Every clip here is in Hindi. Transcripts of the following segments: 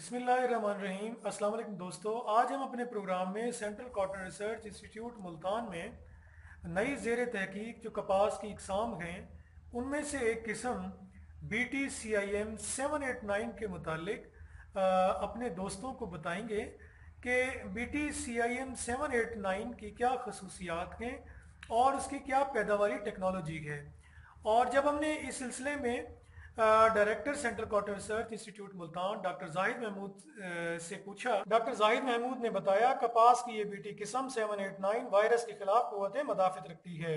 बिस्मिल्लाहिर्रहमानिर्रहीम। अस्सलाम वालेकुम दोस्तों, आज हम अपने प्रोग्राम में central cotton research institute Multan में नई ज़ेर तहकीक जो कपास की इकसाम हैं उनमें से एक किस्म BT-CIM 789 के मुतालिक अपने दोस्तों को बताएंगे कि BT-CIM 789 की क्या खसूसियात हैं और उसकी क्या पैदावारी टेक्नोलॉजी है। और जब हमने इस सिलसिले में director central cotton research institute Multan doctor Zahid Mahmood से पूछा, डॉक्टर जाहिद महमूद ने बताया कपास की ये बीटी किस्म 789 वायरस के खिलाफ क़ुव्वत मदाफ़त रखती है।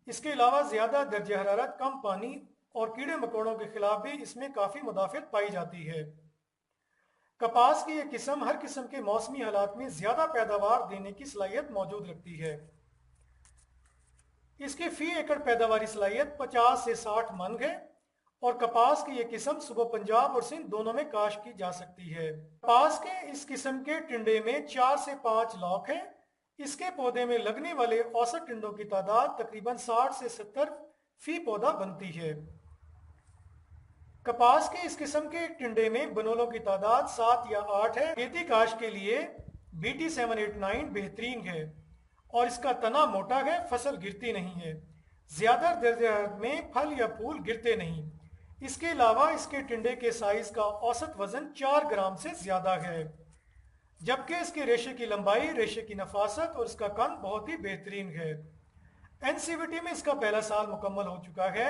इसके अलावा ज़्यादा दर्जा हरारत, कम पानी और कीड़े मकोड़ों के खिलाफ भी इसमें काफ़ी मुदाफ़त पाई जाती है। कपास की यह किस्म हर किस्म के मौसमी हालात में ज़्यादा पैदावार देने की सलाहियत मौजूद रखती है। इसकी फ़ी एकड़ पैदावारी सलाहियत 50 से 60 मन है और कपास की यह किस्म सुबह पंजाब और सिंध दोनों में काश्त की जा सकती है। कपास के इस किस्म के टिंडे में 4 से 5 लॉक हैं। इसके पौधे में लगने वाले औसत टिंडों की तादाद तकरीबन 60 से 70 फी पौधा बनती है। कपास के इस किस्म के टिंडे में बनोलों की तादाद 7 या 8 है। खेती काश्त के लिए BT-789 बेहतरीन है और इसका तना मोटा है, फसल गिरती नहीं है। ज्यादा दर्जे में फल या फूल गिरते नहीं। इसके अलावा इसके टिंडे के साइज का औसत वजन 4 ग्राम से ज्यादा है, जबकि इसके रेशे की लंबाई, रेशे की नफासत और इसका कद बहुत ही बेहतरीन है। NCVT में इसका पहला साल मुकम्मल हो चुका है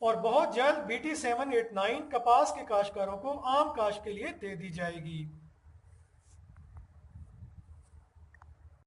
और बहुत जल्द BT-789 कपास के काश्तकारों को आम काश्त के लिए दे दी जाएगी।